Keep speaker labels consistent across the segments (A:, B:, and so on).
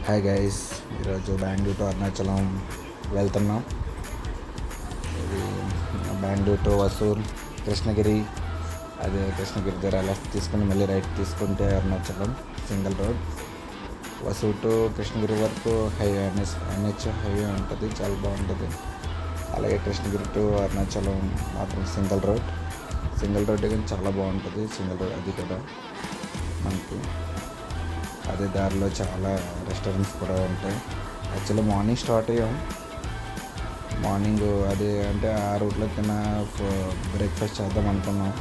A: Hi guys, ఈరోజు Bengaluru to Arunachalam వెళ్తున్నాం. ఇది బెంగళూరు టు వసూల్, కృష్ణగిరి. అదే కృష్ణగిరి దగ్గర లెఫ్ట్ తీసుకుని మళ్ళీ రైట్ తీసుకుంటే అరుణాచలం సింగిల్ రోడ్. వసూల్ టు కృష్ణగిరి వరకు హైవే ఎన్హెచ్ హైవే ఉంటుంది, చాలా బాగుంటుంది. అలాగే కృష్ణగిరి టు అరుణాచలం మాత్రం సింగిల్ రోడ్ కానీ చాలా బాగుంటుంది. సింగిల్ రోడ్ అది కూడా మనకి. అదే దారిలో చాలా రెస్టారెంట్స్ కూడా ఉంటాయి. యాక్చువల్లీ మార్నింగ్ స్టార్ట్ అయ్యాం. మార్నింగ్ అదే అంటే ఆ రూట్లో కింద బ్రేక్ఫాస్ట్ చేద్దాం అనుకున్నాం.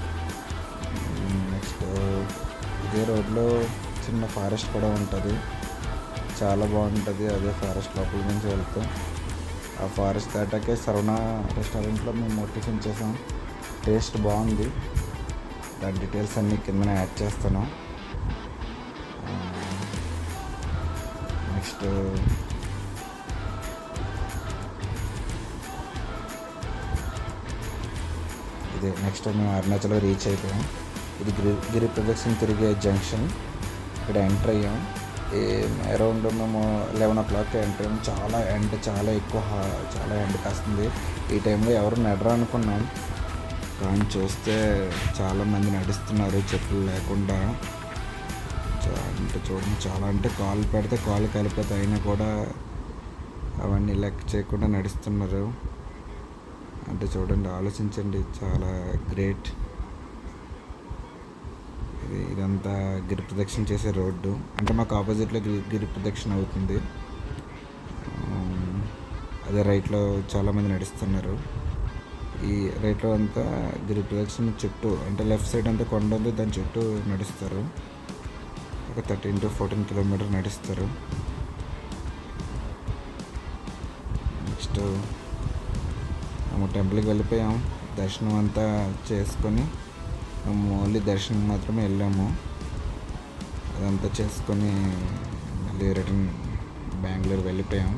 A: నెక్స్ట్ ఇదే రోడ్లో చిన్న ఫారెస్ట్ కూడా ఉంటుంది, చాలా బాగుంటుంది. అదే ఫారెస్ట్ లోపల నుంచి వెళ్తాం. ఆ ఫారెస్ట్ దాటాకే సరవణ రెస్టారెంట్లో మేము టిఫిన్ చేసాం. టేస్ట్ బాగుంది. దాని డీటెయిల్స్ అన్నీ కిందనే యాడ్ చేస్తాను. నెక్స్ట్ మేము అరుణాచలం రీచ్ అయిపోయాం. ఇది గిరి ప్రదక్షిణ తిరిగే జంక్షన్. ఇక్కడ ఎంటర్ అయ్యాం. అరౌండ్ మేము 11 o'clock ఎంటర్ అయ్యాం. చాలా ఎక్కువ చాలా ఎండ కాస్తుంది. ఈ టైంలో ఎవరు నడరు అనుకున్నాం, కానీ చూస్తే చాలామంది నడుస్తున్నారు చెప్పులు లేకుండా. చూడండి, చాలా అంటే కాలు పెడితే కాలు కలిపితే అయినా కూడా అవన్నీ లెక్క చేయకుండా నడుస్తున్నారు. అంటే చూడండి, ఆలోచించండి, చాలా గ్రేట్. ఇదంతా గిరి ప్రదక్షిణ చేసే రోడ్డు. అంటే మాకు ఆపోజిట్లో గిరి ప్రదక్షిణ అవుతుంది. అదే రైట్లో చాలామంది నడుస్తున్నారు. ఈ రైట్లో అంతా గిరి ప్రదక్షిణ చుట్టూ, అంటే లెఫ్ట్ సైడ్ అంతా కొండ ఉంది, దాని చుట్టూ నడుస్తారు. ఒక 13 to 14 kilometers నడుస్తారు. నెక్స్ట్ మేము టెంపుల్కి వెళ్ళిపోయాం. దర్శనం అంతా చేసుకొని మేము ఓన్లీ దర్శనం మాత్రమే వెళ్ళాము. అదంతా చేసుకొని మళ్ళీ రిటర్న్ బెంగళూరు వెళ్ళిపోయాం.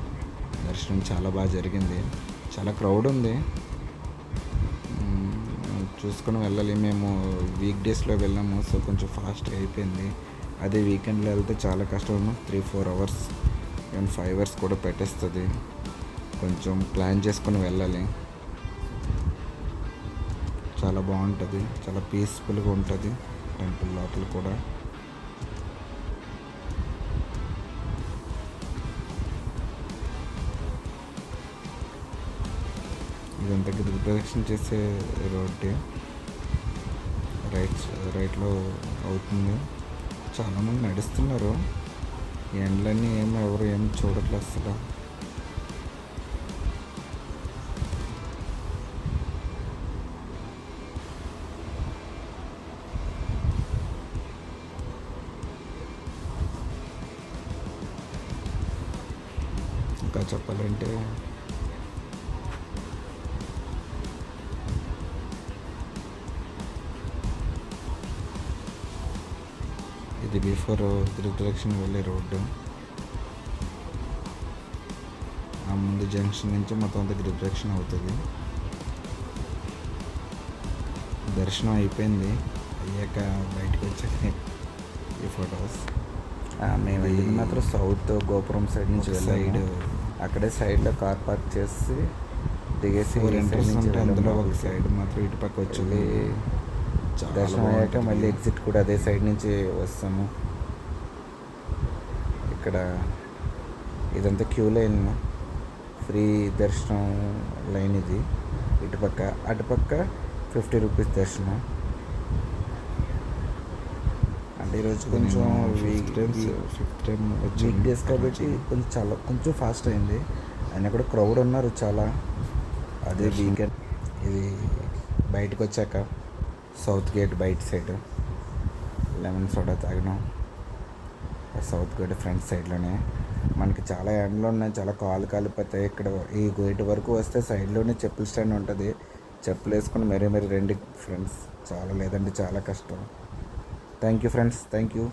A: దర్శనం చాలా బాగా జరిగింది. చాలా క్రౌడ్ ఉంది, చూసుకొని వెళ్ళాలి. మేము వీక్ డేస్లో వెళ్ళాము, సో కొంచెం ఫాస్ట్గా అయిపోయింది. అదే వీకెండ్లో వెళ్తే చాలా కష్టం. 3-4 hours, ఈవెన్ 5 hours కూడా పెట్టేస్తుంది. కొంచెం ప్లాన్ చేసుకొని వెళ్ళాలి. చాలా బాగుంటుంది, చాలా పీస్ఫుల్గా ఉంటుంది టెంపుల్ లోపల కూడా. ఇదంతా గిరి ప్రదక్షిణ చేసే రోడ్డు రైట్లో అవుతుంది. చాలామంది నడుస్తున్నారు. ఎండలన్నీ ఎవరు ఏం చూడట్లేదు అసలు. ఇంకా చెప్పాలంటే ఇది బిఫోర్ గిరి ప్రదక్షిణ వెళ్ళే రోడ్డు. ఆ ముందు జంక్షన్ నుంచి మొత్తం అంతా గిరి ప్రదక్షిణ అవుతుంది. దర్శనం అయిపోయింది. అయ్యాక బయటకు వచ్చాక ఈ ఫొటోస్. మేము వెళ్ళింది మాత్రం సౌత్ గోపురం సైడ్ నుంచి సైడ్, అక్కడే సైడ్లో కార్ పార్క్ చేసి దిగేసి ఎంట్రన్స్ ఉంటే అందులో ఒక సైడ్ మాత్రం ఇటు పక్క వచ్చింది. దర్శనం అయ్యాక మళ్ళీ ఎగ్జిట్ కూడా అదే సైడ్ నుంచి వస్తాము. ఇక్కడ ఇదంతా క్యూ లైన్, ఫ్రీ దర్శనం లైన్ ఇది. ఇటుపక్క అటుపక్క 50 rupees దర్శనం. అంటే ఈరోజు కొంచెం వీక్ డేస్ కాబట్టి కొంచెం ఫాస్ట్ అయింది. అయినా కూడా క్రౌడ్ ఉన్నారు చాలా. అదే వీకెండ్. ఇది బయటకు వచ్చాక సౌత్ గేట్ బయట సైడ్ లెమన్ సోడా తాగినాం. సౌత్ గేట్ ఫ్రంట్ సైడ్లోనే. మనకి చాలా ఎండలు ఉన్నాయి, చాలా కాలు కాలిపోతాయి. ఇక్కడ ఈ గేట్ వరకు వస్తే సైడ్లోనే చెప్పుల స్టాండ్ ఉంటుంది. చెప్పులు వేసుకొని మరీ రండి ఫ్రెండ్స్, చాలా లేదంటే చాలా కష్టం. Thank you friends, thank you.